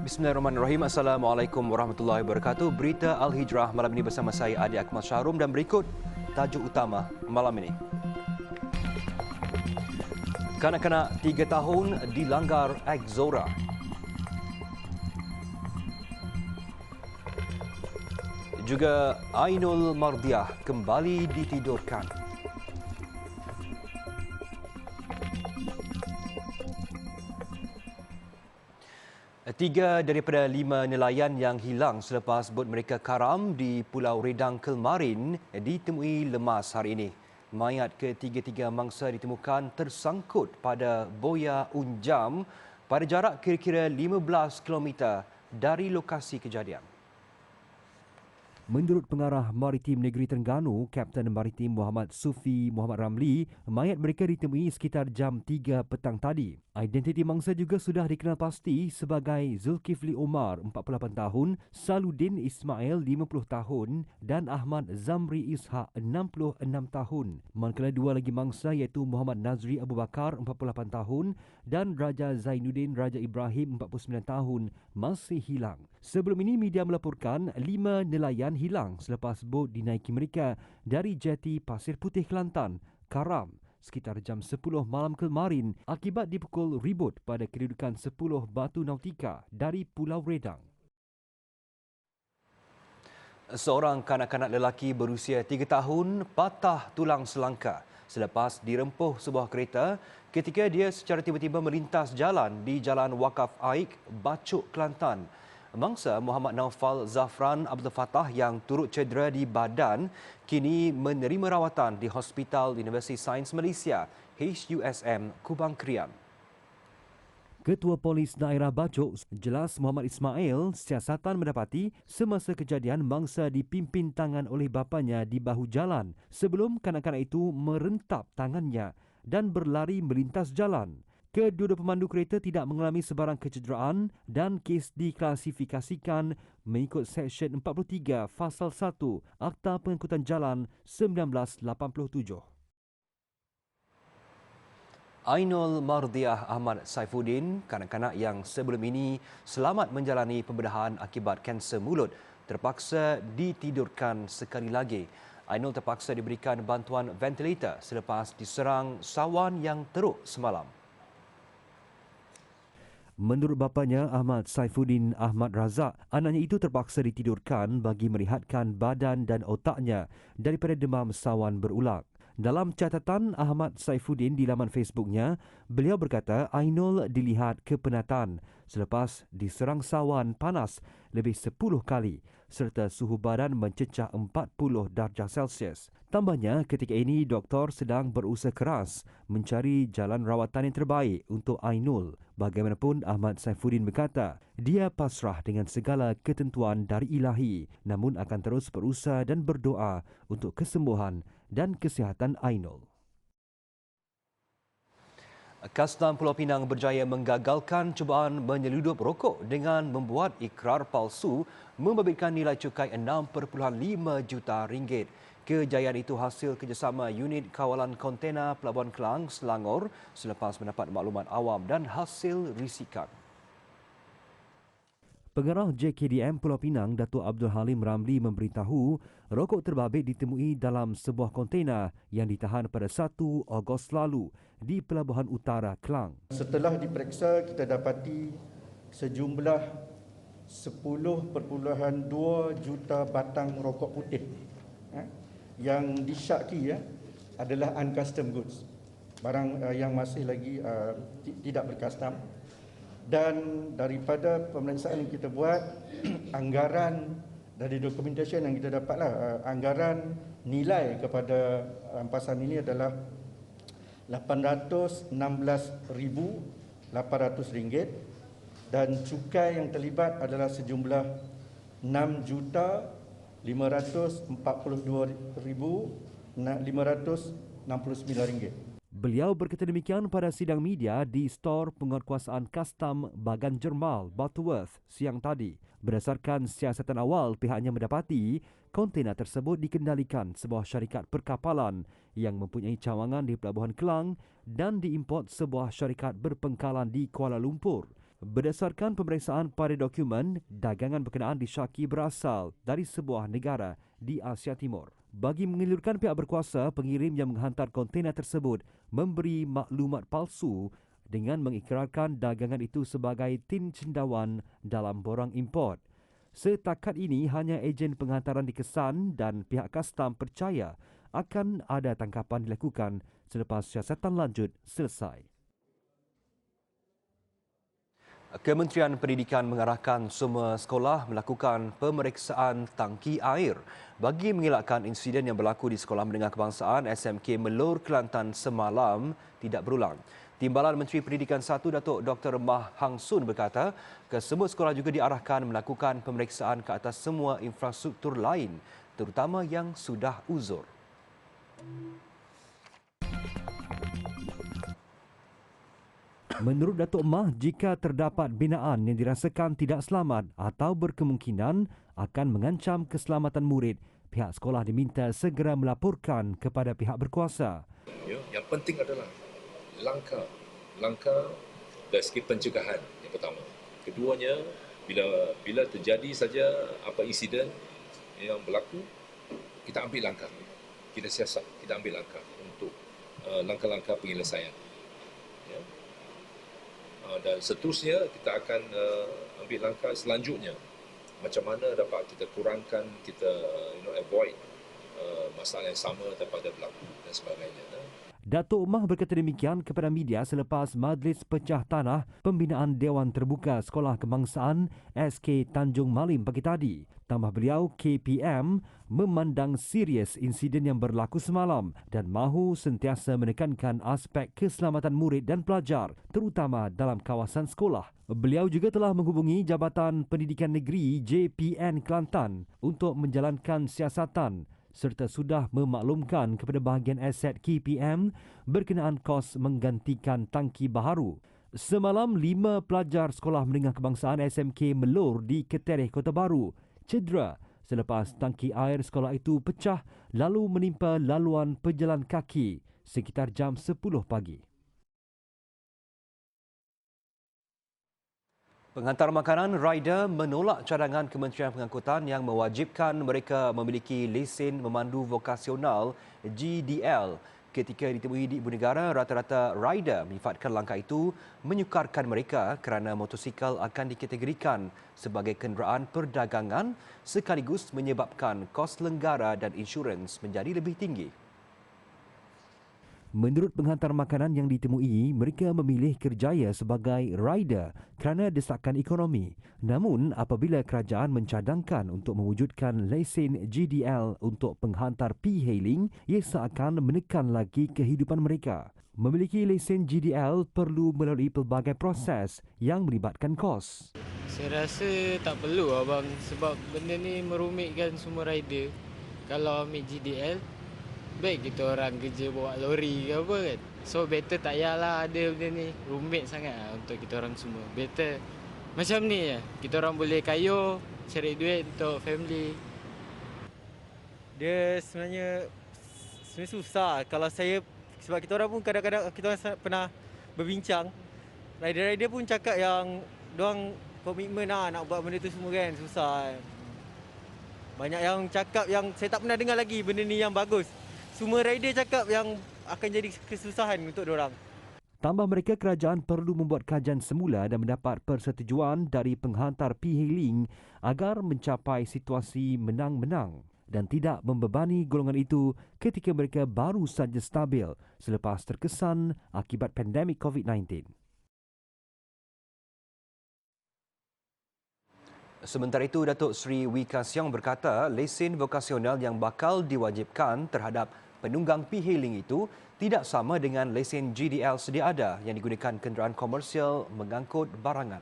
Bismillahirrahmanirrahim. Assalamualaikum warahmatullahi wabarakatuh. Berita Al-Hijrah malam ini bersama saya Adi Akmal Syahrum dan berikut tajuk utama malam ini. Kanak-kanak 3 tahun dilanggar Act Zora. Juga Ainul Mardiah kembali ditidurkan. Tiga daripada 5 nelayan yang hilang selepas bot mereka karam di Pulau Redang Kelmarin ditemui lemas hari ini. Mayat ketiga-tiga mangsa ditemukan tersangkut pada boya Unjam pada jarak kira-kira 15 km dari lokasi kejadian. Menurut Pengarah Maritim Negeri Terengganu, Kapten Maritim Muhammad Sufi Muhammad Ramli, mayat mereka ditemui sekitar jam 3 petang tadi. Identiti mangsa juga sudah dikenal pasti sebagai Zulkifli Omar, 48 tahun, Saludin Ismail, 50 tahun dan Ahmad Zamri Ishak, 66 tahun. Manakala dua lagi mangsa iaitu Muhammad Nazri Abu Bakar, 48 tahun dan Raja Zainuddin Raja Ibrahim, 49 tahun, masih hilang. Sebelum ini, media melaporkan 5 nelayan hilang selepas bot dinaiki mereka dari jeti Pasir Putih Kelantan karam sekitar jam 10 malam kemarin akibat dipukul ribut pada kedudukan 10 batu nautika dari Pulau Redang. Seorang kanak-kanak lelaki berusia 3 tahun patah tulang selangka selepas dirempuh sebuah kereta ketika dia secara tiba-tiba melintas jalan di Jalan Wakaf Aik, Bacok, Kelantan. Mangsa Muhammad Naufal Zafran Abdul Fattah yang turut cedera di badan kini menerima rawatan di Hospital Universiti Sains Malaysia HUSM Kubang Krian. Ketua Polis Daerah Bacok jelas Muhammad Ismail siasatan mendapati semasa kejadian mangsa dipimpin tangan oleh bapanya di bahu jalan sebelum kanak-kanak itu merentap tangannya dan berlari melintas jalan. Kedua pemandu kereta tidak mengalami sebarang kecederaan dan kes diklasifikasikan mengikut Seksyen 43 Fasal 1 Akta Pengangkutan Jalan 1987. Ainul Mardiah Ahmad Saifuddin, kanak-kanak yang sebelum ini selamat menjalani pembedahan akibat kanser mulut, terpaksa ditidurkan sekali lagi. Ainul terpaksa diberikan bantuan ventilator selepas diserang sawan yang teruk semalam. Menurut bapanya Ahmad Saifuddin Ahmad Razak, anaknya itu terpaksa ditidurkan bagi merehatkan badan dan otaknya daripada demam sawan berulang. Dalam catatan Ahmad Saifuddin di laman Facebooknya, beliau berkata Ainul dilihat kepenatan selepas diserang sawan panas lebih 10 kali serta suhu badan mencecah 40 darjah Celsius. Tambahnya, ketika ini doktor sedang berusaha keras mencari jalan rawatan yang terbaik untuk Ainul. Bagaimanapun, Ahmad Saifuddin berkata, dia pasrah dengan segala ketentuan dari Ilahi namun akan terus berusaha dan berdoa untuk kesembuhan dan kesihatan Ainul. Kastam Pulau Pinang berjaya menggagalkan cubaan menyeludup rokok dengan membuat ikrar palsu membabitkan nilai cukai 6.5 juta ringgit. Kejayaan itu hasil kerjasama unit kawalan kontena Pelabuhan Kelang, Selangor selepas mendapat maklumat awam dan hasil risikan. Pengarah JKDM Pulau Pinang, Datuk Abdul Halim Ramli memberitahu rokok terbabit ditemui dalam sebuah kontena yang ditahan pada 1 Ogos lalu di Pelabuhan Utara, Kelang. Setelah diperiksa, kita dapati sejumlah 10.2 juta batang rokok putih yang disyaki adalah uncustom goods, barang yang masih lagi tidak berkastam. Dan daripada pemeriksaan yang kita buat, anggaran dari dokumentasi yang kita dapatlah, anggaran nilai kepada rampasan ini adalah RM816,800 dan cukai yang terlibat adalah sejumlah RM6,542,569. Beliau berkata demikian pada sidang media di Stor Penguatkuasaan Kastam Bagan Jermal, Butterworth siang tadi. Berdasarkan siasatan awal, pihaknya mendapati kontena tersebut dikendalikan sebuah syarikat perkapalan yang mempunyai cawangan di Pelabuhan Kelang dan diimport sebuah syarikat berpengkalan di Kuala Lumpur. Berdasarkan pemeriksaan pada dokumen, dagangan berkenaan disyaki berasal dari sebuah negara di Asia Timur. Bagi mengelirukan pihak berkuasa, pengirim yang menghantar kontena tersebut memberi maklumat palsu dengan mengikrarkan dagangan itu sebagai tin cendawan dalam borang import. Setakat ini, hanya ejen penghantaran dikesan dan pihak kastam percaya akan ada tangkapan dilakukan selepas siasatan lanjut selesai. Kementerian Pendidikan mengarahkan semua sekolah melakukan pemeriksaan tangki air bagi mengelakkan insiden yang berlaku di Sekolah Menengah Kebangsaan SMK Melur, Kelantan semalam tidak berulang. Timbalan Menteri Pendidikan 1 Datuk Dr. Mah Hang Sun berkata, kesemua sekolah juga diarahkan melakukan pemeriksaan ke atas semua infrastruktur lain, terutama yang sudah uzur. Menurut Datuk Mah, jika terdapat binaan yang dirasakan tidak selamat atau berkemungkinan akan mengancam keselamatan murid, pihak sekolah diminta segera melaporkan kepada pihak berkuasa. Yang penting adalah langkah dari segi pencegahan yang pertama. Keduanya, bila terjadi saja apa insiden yang berlaku, kita ambil langkah. Kita siasat, kita ambil langkah untuk langkah-langkah penyelesaian. Ya. Dan seterusnya kita akan ambil langkah selanjutnya. Macam mana dapat kita kurangkan, kita avoid masalah yang sama daripada berlaku dan sebagainya. Datuk Mah berkata demikian kepada media selepas Majlis Pecah Tanah Pembinaan Dewan Terbuka Sekolah Kebangsaan SK Tanjung Malim pagi tadi. Tambah beliau, KPM memandang serius insiden yang berlaku semalam dan mahu sentiasa menekankan aspek keselamatan murid dan pelajar, terutama dalam kawasan sekolah. Beliau juga telah menghubungi Jabatan Pendidikan Negeri JPN Kelantan untuk menjalankan siasatan serta sudah memaklumkan kepada bahagian aset KPM berkenaan kos menggantikan tangki baharu. Semalam, 5 pelajar Sekolah Menengah Kebangsaan SMK Melur di Ketereh, Kota Baru cedera selepas tangki air sekolah itu pecah lalu menimpa laluan pejalan kaki sekitar jam 10 pagi. Penghantar makanan rider menolak cadangan Kementerian Pengangkutan yang mewajibkan mereka memiliki lesen memandu vokasional GDL. Ketika ditemui di Ibu Negara, rata-rata rider menyifatkan langkah itu menyukarkan mereka kerana motosikal akan dikategorikan sebagai kenderaan perdagangan sekaligus menyebabkan kos lenggara dan insurans menjadi lebih tinggi. Menurut penghantar makanan yang ditemui, mereka memilih kerjaya sebagai rider kerana desakan ekonomi. Namun, apabila kerajaan mencadangkan untuk mewujudkan lesen GDL untuk penghantar P-hailing, ia seakan menekan lagi kehidupan mereka. Memiliki lesen GDL perlu melalui pelbagai proses yang melibatkan kos. Saya rasa tak perlu abang sebab benda ni merumitkan semua rider. Kalau ambil GDL, baik kita orang kerja bawa lori ke apa kan. So better tak payahlah ada benda ni. Rumit sangat untuk kita orang semua. Better macam ni je. Kita orang boleh kayuh, cari duit untuk family. Dia sebenarnya susah. Kalau saya, sebab kita orang pun kadang-kadang kita orang pernah berbincang. Rider-rider pun cakap yang diorang komitmen nak buat benda tu semua kan. Susah. Banyak yang cakap yang saya tak pernah dengar lagi benda ni yang bagus. Semua rider cakap yang akan jadi kesusahan untuk diorang. Tambah mereka, kerajaan perlu membuat kajian semula dan mendapat persetujuan dari penghantar P-hailing agar mencapai situasi menang-menang dan tidak membebani golongan itu ketika mereka baru saja stabil selepas terkesan akibat pandemik COVID-19. Sementara itu, Datuk Seri Wee Ka Siong berkata lesen vokasional yang bakal diwajibkan terhadap penunggang P-hailing itu tidak sama dengan lesen GDL sedia ada yang digunakan kenderaan komersial mengangkut barangan.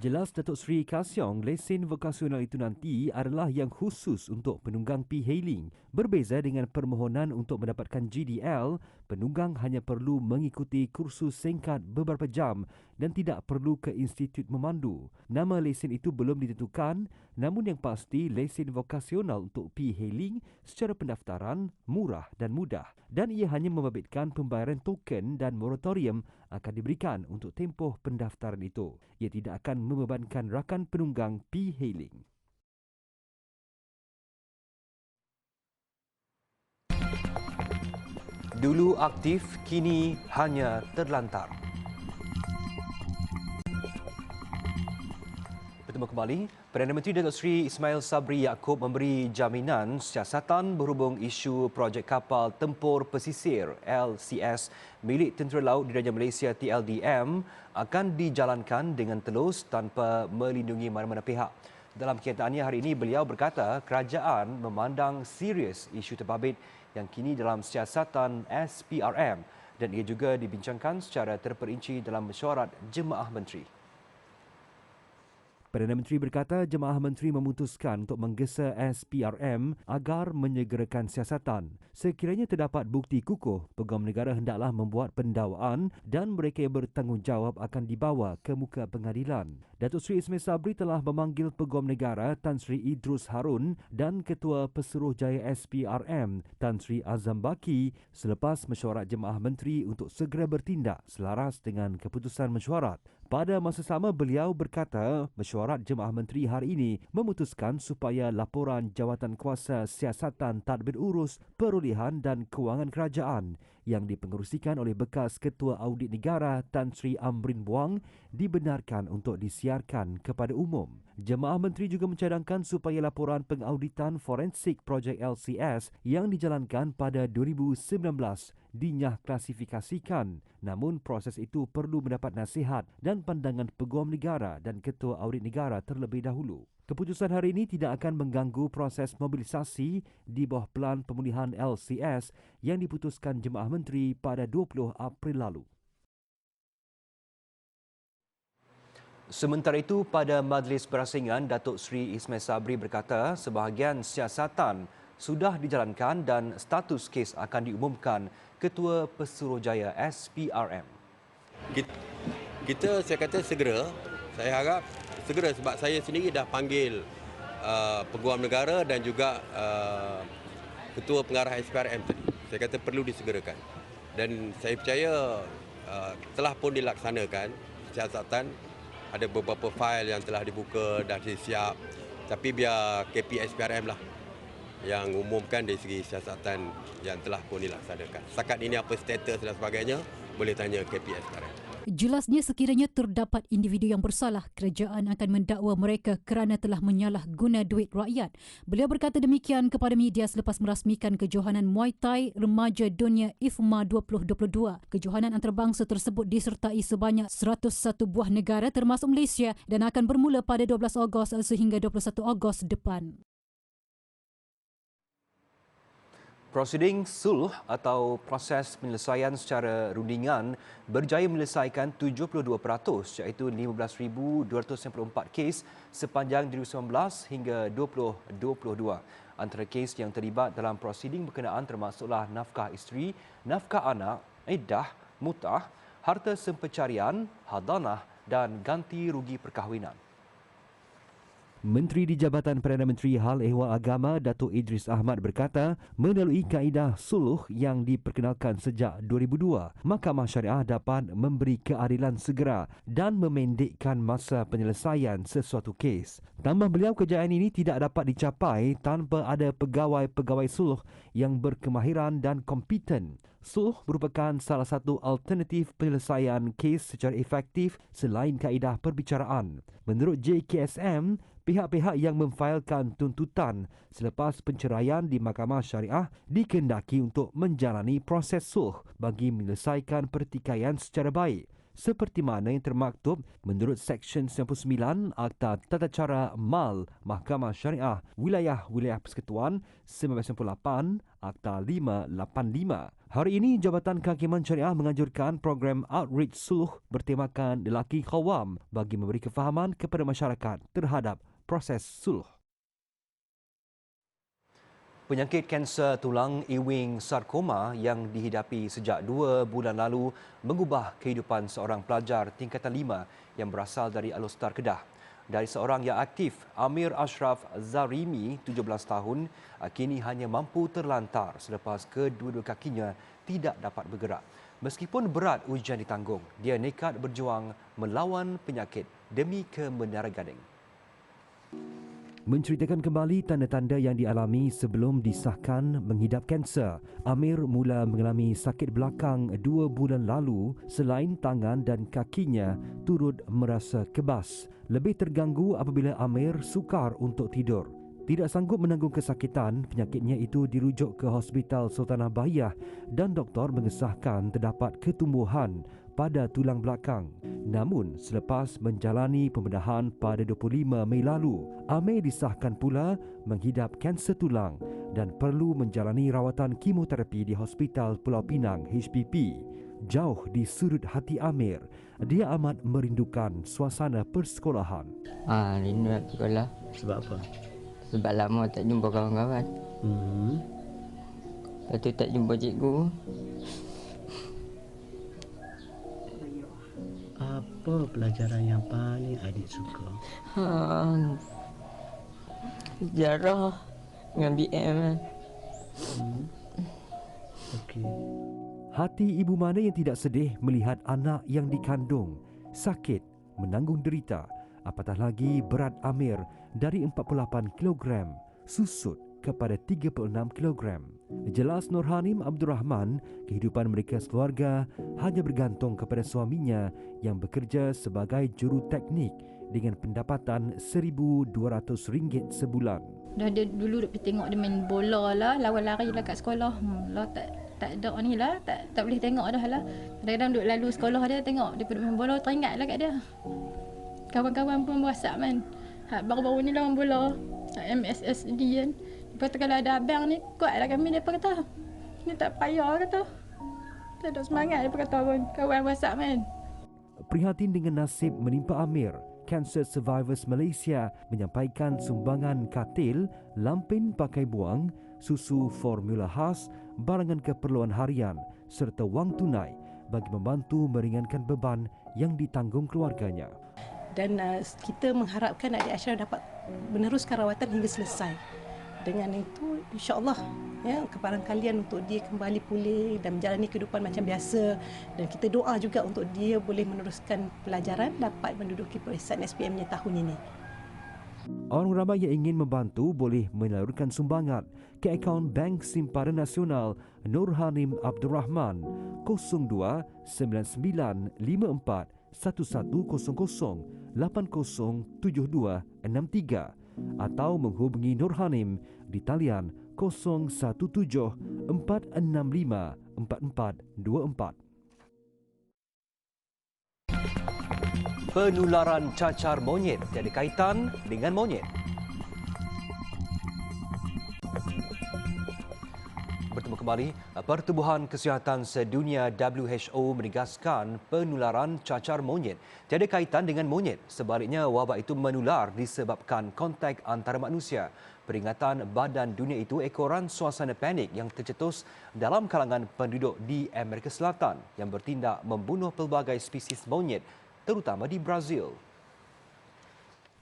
Jelas Datuk Seri Ka Siong, lesen vokasional itu nanti adalah yang khusus untuk penunggang P-hailing. Berbeza dengan permohonan untuk mendapatkan GDL, penunggang hanya perlu mengikuti kursus singkat beberapa jam dan tidak perlu ke institut memandu. Nama lesen itu belum ditentukan, namun yang pasti lesen vokasional untuk P-hailing secara pendaftaran murah dan mudah, dan ia hanya membabitkan pembayaran token dan moratorium akan diberikan untuk tempoh pendaftaran itu. Ia tidak akan membebankan rakan penunggang P-hailing. Dulu aktif, kini hanya terlantar. Bertemu kembali, Perdana Menteri Datuk Seri Ismail Sabri Yaakob memberi jaminan siasatan berhubung isu projek kapal tempur pesisir LCS milik Tentera Laut Diraja Malaysia TLDM akan dijalankan dengan telus tanpa melindungi mana-mana pihak. Dalam kenyataannya hari ini, beliau berkata kerajaan memandang serius isu terbabit yang kini dalam siasatan SPRM dan ia juga dibincangkan secara terperinci dalam mesyuarat Jemaah Menteri. Perdana Menteri berkata Jemaah Menteri memutuskan untuk menggesa SPRM agar menyegerakan siasatan. Sekiranya terdapat bukti kukuh, Peguam Negara hendaklah membuat pendakwaan dan mereka yang bertanggungjawab akan dibawa ke muka pengadilan. Datuk Seri Ismail Sabri telah memanggil Peguam Negara Tan Sri Idrus Harun dan Ketua Pesuruhjaya SPRM Tan Sri Azam Baki selepas mesyuarat Jemaah Menteri untuk segera bertindak selaras dengan keputusan mesyuarat. Pada masa sama, beliau berkata mesyuarat Jemaah Menteri hari ini memutuskan supaya laporan Jawatan Kuasa Siasatan Tadbir Urus Perolehan dan Kewangan Kerajaan yang dipengerusikan oleh bekas Ketua Audit Negara Tan Sri Amrin Buang dibenarkan untuk disiarkan kepada umum. Jemaah Menteri juga mencadangkan supaya laporan pengauditan forensik projek LCS yang dijalankan pada 2019 dinyah klasifikasikan. Namun proses itu perlu mendapat nasihat dan pandangan Peguam Negara dan Ketua Audit Negara terlebih dahulu. Keputusan hari ini tidak akan mengganggu proses mobilisasi di bawah Pelan Pemulihan LCS yang diputuskan Jemaah Menteri pada 20 April lalu. Sementara itu, pada Majlis Berasingan, Datuk Seri Ismail Sabri berkata sebahagian siasatan sudah dijalankan dan status kes akan diumumkan Ketua Pesuruhjaya SPRM. Saya kata segera, saya harap segera sebab saya sendiri dah panggil Peguam Negara dan juga Ketua Pengarah SPRM tadi. Saya kata perlu disegerakan. Dan saya percaya telah pun dilaksanakan siasatan. Ada beberapa fail yang telah dibuka, dah disiap. Tapi biar KP SPRM lah yang umumkan dari segi siasatan yang telah pun dilaksanakan. Setakat ini apa status dan sebagainya, boleh tanya KP SPRM. Jelasnya sekiranya terdapat individu yang bersalah, kerajaan akan mendakwa mereka kerana telah menyalahguna duit rakyat. Beliau berkata demikian kepada media selepas merasmikan kejohanan Muay Thai Remaja Dunia IFMA 2022. Kejohanan antarabangsa tersebut disertai sebanyak 101 buah negara termasuk Malaysia dan akan bermula pada 12 Ogos sehingga 21 Ogos depan. Prosiding sulh atau proses penyelesaian secara rundingan berjaya menyelesaikan 72% iaitu 15,294 kes sepanjang 2019 hingga 2022. Antara kes yang terlibat dalam prosiding berkenaan termasuklah nafkah isteri, nafkah anak, iddah, mutah, harta sempencarian, hadanah dan ganti rugi perkahwinan. Menteri di Jabatan Perdana Menteri Hal Ehwal Agama Datuk Idris Ahmad berkata, melalui kaedah suluh yang diperkenalkan sejak 2002, Mahkamah Syariah dapat memberi keadilan segera dan memendekkan masa penyelesaian sesuatu kes. Tambah beliau, kejayaan ini tidak dapat dicapai tanpa ada pegawai-pegawai suluh yang berkemahiran dan kompeten. Suluh merupakan salah satu alternatif penyelesaian kes secara efektif selain kaedah perbicaraan. Menurut JKSM, pihak-pihak yang memfailkan tuntutan selepas penceraian di Mahkamah Syariah dikehendaki untuk menjalani proses sulh bagi menyelesaikan pertikaian secara baik, seperti mana yang termaktub menurut Seksyen 99 Akta Tata Cara Mal Mahkamah Syariah Wilayah-Wilayah Persekutuan 1998 Akta 585. Hari ini, Jabatan Kehakiman Syariah menganjurkan program Outreach Suluh bertemakan lelaki khawam bagi memberi kefahaman kepada masyarakat terhadap proses suluh. Penyakit kanser tulang ewing sarkoma yang dihidapi sejak 2 bulan lalu mengubah kehidupan seorang pelajar tingkatan 5 yang berasal dari Alostar Kedah. Dari seorang yang aktif, Amir Ashraf Zarimi, 17 tahun, kini hanya mampu terlantar selepas kedua-dua kakinya tidak dapat bergerak. Meskipun berat ujian ditanggung, dia nekat berjuang melawan penyakit demi kemenara gading. Menceritakan kembali tanda-tanda yang dialami sebelum disahkan menghidap kanser, Amir mula mengalami sakit belakang 2 bulan lalu selain tangan dan kakinya turut merasa kebas. Lebih terganggu apabila Amir sukar untuk tidur. Tidak sanggup menanggung kesakitan, penyakitnya itu dirujuk ke Hospital Sultanah Bahiyah dan doktor mengesahkan terdapat ketumbuhan pada tulang belakang. Namun, selepas menjalani pembedahan pada 25 Mei lalu, Amir disahkan pula menghidap kanser tulang dan perlu menjalani rawatan kemoterapi di Hospital Pulau Pinang HPP. Jauh di sudut hati Amir, dia amat merindukan suasana persekolahan. Rindu nak sekolah. Sebab apa? Sebab lama tak jumpa kawan-kawan. Lepas tu tak jumpa cikgu. Apa pelajaran yang paling adik suka? Sejarah dengan BM. Okey. Hati ibu mana yang tidak sedih melihat anak yang dikandung sakit, menanggung derita, apatah lagi berat Amir dari 48 kg susut kepada 36 kg. Jelas Nurhanim Abdul Rahman, kehidupan mereka sekeluarga hanya bergantung kepada suaminya yang bekerja sebagai juru teknik dengan pendapatan RM1,200 sebulan. Dah dia dulu duk pergi tengok dia main bola lah, lawan lari lah kat sekolah. Lah tak ada ni lah, tak boleh tengok dah lah. Kadang-kadang duk lalu sekolah dia tengok dia pergi main bola, teringat lah kat dia. Kawan-kawan pun WhatsApp kan. Baru-baru ni lawan bola MSSD kan. Lepas tu kalau ada abang ni, kuat lah kami, dia kata. Ni tak payah kata. Tak ada semangat dia kata pun, kawan WhatsApp kan. Prihatin dengan nasib menimpa Amir, Cancer Survivors Malaysia menyampaikan sumbangan katil, lampin pakai buang, susu formula khas, barangan keperluan harian serta wang tunai bagi membantu meringankan beban yang ditanggung keluarganya. Dan kita mengharapkan adik Ashraf dapat meneruskan rawatan hingga selesai. Dengan itu, insya-Allah ya, kepada kalian untuk dia kembali pulih dan menjalani kehidupan macam biasa, dan kita doa juga untuk dia boleh meneruskan pelajaran, dapat menduduki peperiksaan SPM-nya tahun ini. Orang ramai yang ingin membantu boleh menyalurkan sumbangan ke akaun Bank Simpanan Nasional Nurhanim Abdul Rahman 029954 1100 807263 atau menghubungi Nurhanim di talian 0174654424. Penularan cacar monyet tiada kaitan dengan monyet. Bertemu kembali, Pertubuhan Kesihatan Sedunia WHO menegaskan penularan cacar monyet tiada kaitan dengan monyet. Sebaliknya, wabak itu menular disebabkan kontak antara manusia. Peringatan Badan Dunia itu ekoran suasana panik yang tercetus dalam kalangan penduduk di Amerika Selatan yang bertindak membunuh pelbagai spesies monyet, terutama di Brazil.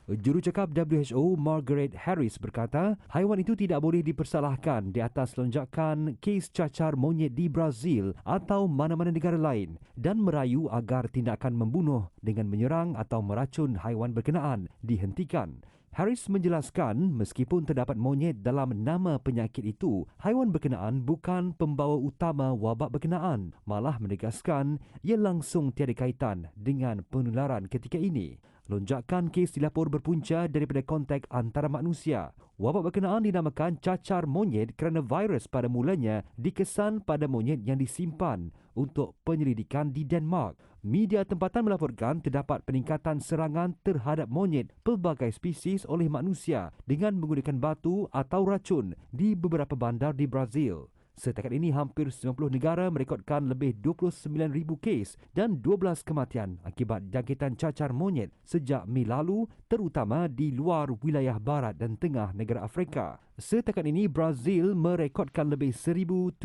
Jurucakap WHO Margaret Harris berkata, haiwan itu tidak boleh dipersalahkan di atas lonjakan kes cacar monyet di Brazil atau mana-mana negara lain dan merayu agar tindakan membunuh dengan menyerang atau meracun haiwan berkenaan dihentikan. Harris menjelaskan meskipun terdapat monyet dalam nama penyakit itu, haiwan berkenaan bukan pembawa utama wabak berkenaan, malah menegaskan ia langsung tiada kaitan dengan penularan ketika ini. Lonjakan kes dilapor berpunca daripada kontak antara manusia. Wabak berkenaan dinamakan cacar monyet kerana virus pada mulanya dikesan pada monyet yang disimpan untuk penyelidikan di Denmark. Media tempatan melaporkan terdapat peningkatan serangan terhadap monyet pelbagai spesies oleh manusia dengan menggunakan batu atau racun di beberapa bandar di Brazil. Setakat ini, hampir 90 negara merekodkan lebih 29,000 kes dan 12 kematian akibat jangkitan cacar monyet sejak Mei lalu, terutama di luar wilayah barat dan tengah negara Afrika. Setakat ini, Brazil merekodkan lebih 1,700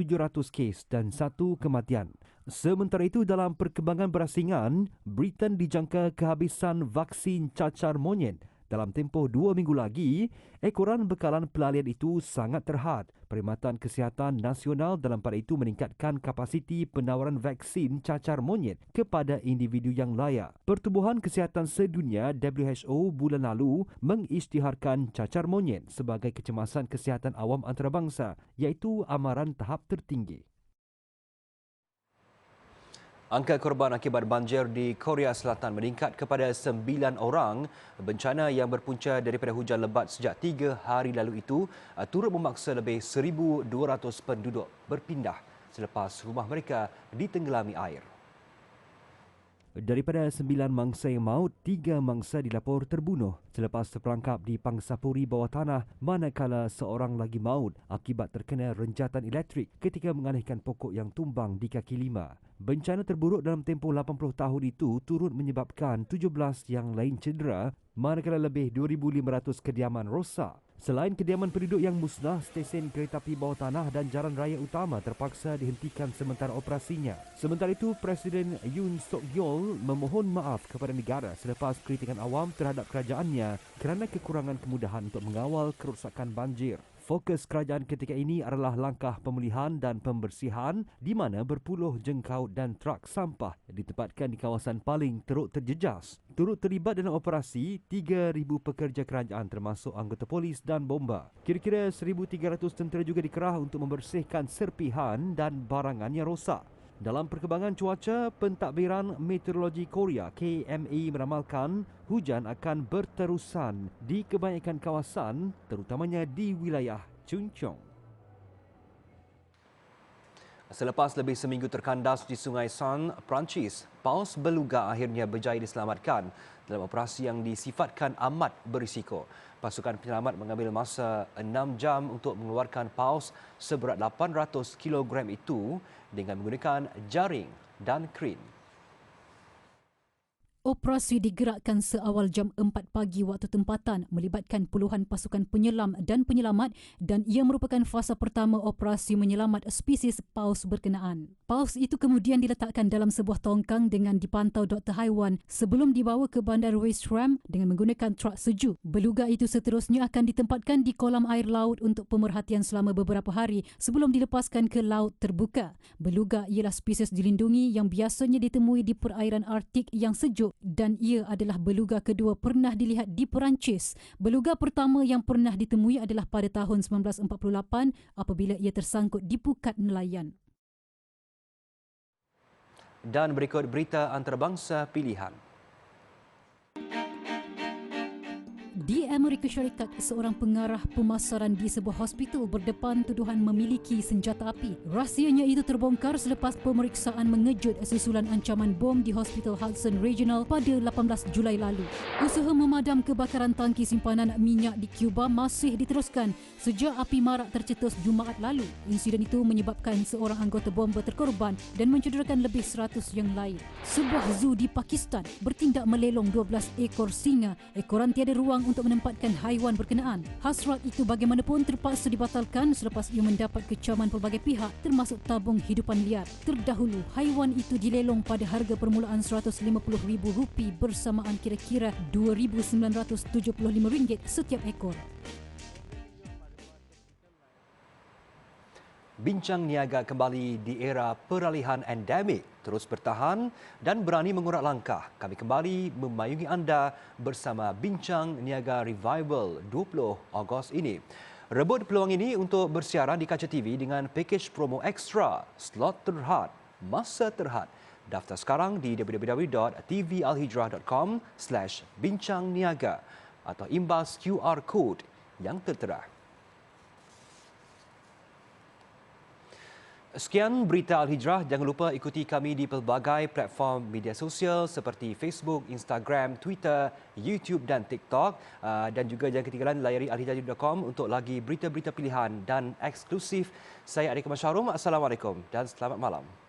kes dan 1 kematian. Sementara itu, dalam perkembangan berasingan, Britain dijangka kehabisan vaksin cacar monyet. Dalam tempoh 2 minggu lagi, ekoran bekalan pelalian itu sangat terhad. Perkhidmatan Kesihatan Nasional dalam pada itu meningkatkan kapasiti penawaran vaksin cacar monyet kepada individu yang layak. Pertubuhan Kesihatan Sedunia WHO bulan lalu mengisytiharkan cacar monyet sebagai kecemasan kesihatan awam antarabangsa, iaitu amaran tahap tertinggi. Angka korban akibat banjir di Korea Selatan meningkat kepada 9 orang. Bencana yang berpunca daripada hujan lebat sejak 3 hari lalu itu turut memaksa lebih 1,200 penduduk berpindah selepas rumah mereka ditenggelami air. Daripada 9 mangsa yang maut, 3 mangsa dilapor terbunuh selepas terperangkap di pangsapuri bawah tanah, manakala seorang lagi maut akibat terkena renjatan elektrik ketika mengalihkan pokok yang tumbang di kaki 5. Bencana terburuk dalam tempoh 80 tahun itu turut menyebabkan 17 yang lain cedera, manakala lebih 2,500 kediaman rosak. Selain kediaman penduduk yang musnah, stesen kereta api bawah tanah dan jalan raya utama terpaksa dihentikan sementara operasinya. Sementara itu, Presiden Yoon Suk Yeol memohon maaf kepada negara selepas kritikan awam terhadap kerajaannya kerana kekurangan kemudahan untuk mengawal kerosakan banjir. Fokus kerajaan ketika ini adalah langkah pemulihan dan pembersihan di mana berpuluh jengkaut dan trak sampah ditempatkan di kawasan paling teruk terjejas. Turut terlibat dalam operasi 3,000 pekerja kerajaan termasuk anggota polis dan bomba. Kira-kira 1,300 tentera juga dikerah untuk membersihkan serpihan dan barangan yang rosak. Dalam perkembangan cuaca, Pentadbiran Meteorologi Korea KMA meramalkan hujan akan berterusan di kebanyakan kawasan, terutamanya di wilayah Chungcheong. Selepas lebih seminggu terkandas di Sungai San, Perancis, paus beluga akhirnya berjaya diselamatkan dalam operasi yang disifatkan amat berisiko. Pasukan penyelamat mengambil masa 6 jam untuk mengeluarkan paus seberat 800 kg itu dengan menggunakan jaring dan kren. Operasi digerakkan seawal jam 4 pagi waktu tempatan melibatkan puluhan pasukan penyelam dan penyelamat dan ia merupakan fasa pertama operasi menyelamat spesies paus berkenaan. Paus itu kemudian diletakkan dalam sebuah tongkang dengan dipantau doktor haiwan sebelum dibawa ke bandar West Ham dengan menggunakan truk sejuk. Beluga itu seterusnya akan ditempatkan di kolam air laut untuk pemerhatian selama beberapa hari sebelum dilepaskan ke laut terbuka. Beluga ialah spesies dilindungi yang biasanya ditemui di perairan Arktik yang sejuk dan ia adalah beluga kedua pernah dilihat di Perancis. Beluga pertama yang pernah ditemui adalah pada tahun 1948 apabila ia tersangkut di pukat nelayan. Dan berikut berita antarabangsa pilihan. Di Amerika Syarikat, seorang pengarah pemasaran di sebuah hospital berdepan tuduhan memiliki senjata api. Rahsianya itu terbongkar selepas pemeriksaan mengejut susulan ancaman bom di Hospital Hudson Regional pada 18 Julai lalu. Usaha memadam kebakaran tangki simpanan minyak di Cuba masih diteruskan sejak api marak tercetus Jumaat lalu. Insiden itu menyebabkan seorang anggota bomba terkorban dan mencederakan lebih 100 yang lain. Sebuah zoo di Pakistan bertindak melelong 12 ekor singa. Ekoran tiada ruang untuk menempatkan haiwan berkenaan. Hasrat itu bagaimanapun terpaksa dibatalkan selepas ia mendapat kecaman pelbagai pihak termasuk tabung hidupan liar. Terdahulu, haiwan itu dilelong pada harga permulaan RM150,000 bersamaan kira-kira RM2,975 setiap ekor. Bincang niaga kembali di era peralihan endemik terus bertahan dan berani mengurat langkah. Kami kembali memayungi anda bersama Bincang Niaga Revival 20 Ogos ini. Rebut peluang ini untuk bersiaran di kaca TV dengan pakej promo ekstra, slot terhad, masa terhad. Daftar sekarang di www.tvalhijrah.com/bincangniaga atau imbas QR code yang tertera. Sekian berita Al-Hijrah. Jangan lupa ikuti kami di pelbagai platform media sosial seperti Facebook, Instagram, Twitter, YouTube dan TikTok. Dan juga jangan ketinggalan layari alhijrah.com untuk lagi berita-berita pilihan dan eksklusif. Saya Adik Masyarum. Assalamualaikum dan selamat malam.